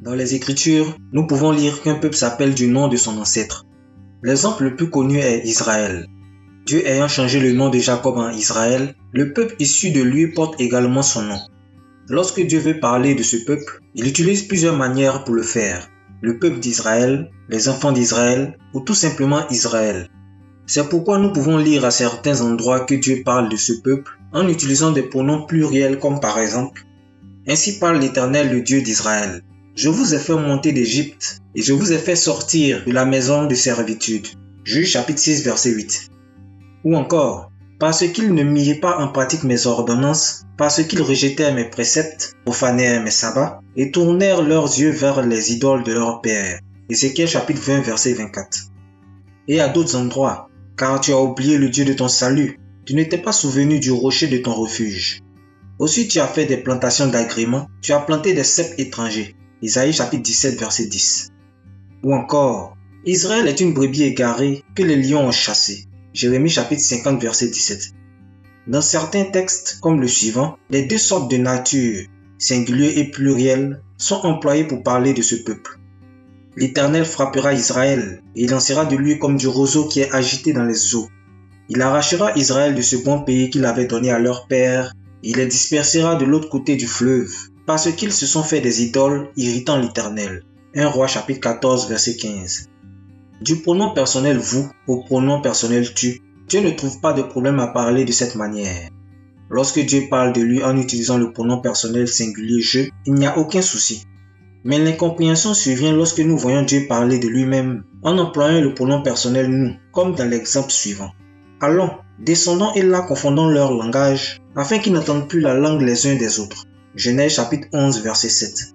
Dans les Écritures, nous pouvons lire qu'un peuple s'appelle du nom de son ancêtre. L'exemple le plus connu est Israël. Dieu ayant changé le nom de Jacob en Israël, le peuple issu de lui porte également son nom. Lorsque Dieu veut parler de ce peuple, il utilise plusieurs manières pour le faire. Le peuple d'Israël, les enfants d'Israël ou tout simplement Israël. C'est pourquoi nous pouvons lire à certains endroits que Dieu parle de ce peuple en utilisant des pronoms pluriels comme par exemple « Ainsi parle l'Éternel, le Dieu d'Israël. Je vous ai fait monter d'Égypte et je vous ai fait sortir de la maison de servitude. » Juge chapitre 6 verset 8. Ou encore « Parce qu'ils ne mirent pas en pratique mes ordonnances, parce qu'ils rejetèrent mes préceptes, profanèrent mes sabbats et tournèrent leurs yeux vers les idoles de leurs pères. » Ézéchiel chapitre 20 verset 24. Et à d'autres endroits « Car tu as oublié le Dieu de ton salut, tu ne t'es pas souvenu du rocher de ton refuge. » Aussi tu as fait des plantations d'agréments, tu as planté des ceps étrangers. Isaïe chapitre 17 verset 10. Ou encore, Israël est une brebis égarée que les lions ont chassée. Jérémie chapitre 50 verset 17. Dans certains textes, comme le suivant, les deux sortes de nature, singulier et pluriel, sont employés pour parler de ce peuple. L'Éternel frappera Israël, et il lancera de lui comme du roseau qui est agité dans les eaux. Il arrachera Israël de ce bon pays qu'il avait donné à leur père, et il les dispersera de l'autre côté du fleuve, parce qu'ils se sont fait des idoles irritant l'Éternel. 1 Roi chapitre 14 verset 15. Du pronom personnel vous au pronom personnel tu, Dieu ne trouve pas de problème à parler de cette manière. Lorsque Dieu parle de lui en utilisant le pronom personnel singulier je, il n'y a aucun souci. Mais l'incompréhension survient lorsque nous voyons Dieu parler de lui-même en employant le pronom personnel nous, comme dans l'exemple suivant. Allons, descendons et là confondons leur langage, afin qu'ils n'entendent plus la langue les uns des autres. Genèse chapitre 11 verset 7.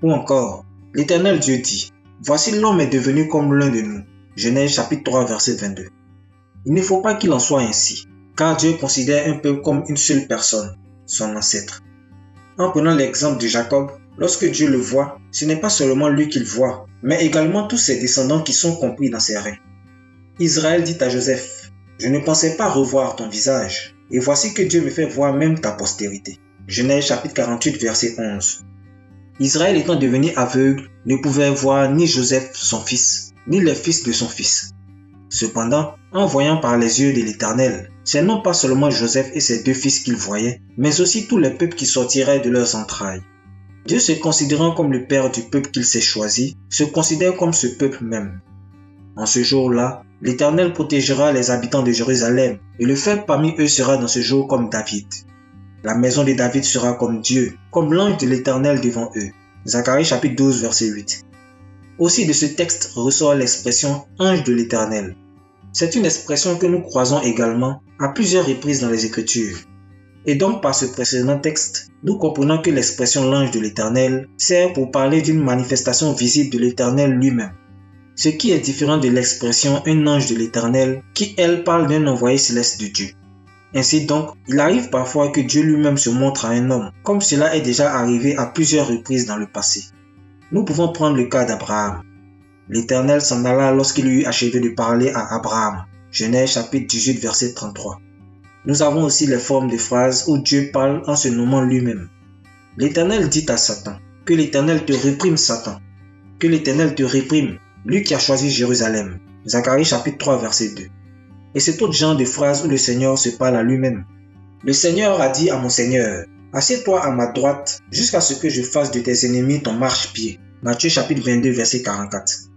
Ou encore, l'Éternel Dieu dit, voici l'homme est devenu comme l'un de nous. Genèse chapitre 3 verset 22. Il ne faut pas qu'il en soit ainsi, car Dieu considère un peuple comme une seule personne, son ancêtre. En prenant l'exemple de Jacob, lorsque Dieu le voit, ce n'est pas seulement lui qu'il voit, mais également tous ses descendants qui sont compris dans ses reins. Israël dit à Joseph, je ne pensais pas revoir ton visage, et voici que Dieu me fait voir même ta postérité. Genèse chapitre 48 verset 11. Israël étant devenu aveugle, ne pouvait voir ni Joseph son fils, ni les fils de son fils. Cependant, en voyant par les yeux de l'Éternel, c'est non pas seulement Joseph et ses deux fils qu'il voyait, mais aussi tous les peuples qui sortiraient de leurs entrailles. Dieu se considérant comme le père du peuple qu'il s'est choisi, se considère comme ce peuple même. En ce jour-là, l'Éternel protégera les habitants de Jérusalem, et le faible parmi eux sera dans ce jour comme David. La maison de David sera comme Dieu, comme l'ange de l'Éternel devant eux. Zacharie chapitre 12 verset 8. Aussi de ce texte ressort l'expression « ange de l'Éternel ». C'est une expression que nous croisons également à plusieurs reprises dans les Écritures. Et donc par ce précédent texte, nous comprenons que l'expression « l'ange de l'Éternel » sert pour parler d'une manifestation visible de l'Éternel lui-même. Ce qui est différent de l'expression « un ange de l'Éternel » qui, elle, parle d'un envoyé céleste de Dieu. Ainsi donc, il arrive parfois que Dieu lui-même se montre à un homme, comme cela est déjà arrivé à plusieurs reprises dans le passé. Nous pouvons prendre le cas d'Abraham. L'Éternel s'en alla lorsqu'il eut achevé de parler à Abraham. Genèse chapitre 18 verset 33. Nous avons aussi les formes de phrases où Dieu parle en se nommant lui-même. L'Éternel dit à Satan, que l'Éternel te réprime Satan, que l'Éternel te réprime, lui qui a choisi Jérusalem. Zacharie chapitre 3 verset 2. Et c'est autre genre de phrases où le Seigneur se parle à lui-même. Le Seigneur a dit à mon Seigneur, assieds-toi à ma droite jusqu'à ce que je fasse de tes ennemis ton marchepied. Matthieu chapitre 22 verset 44.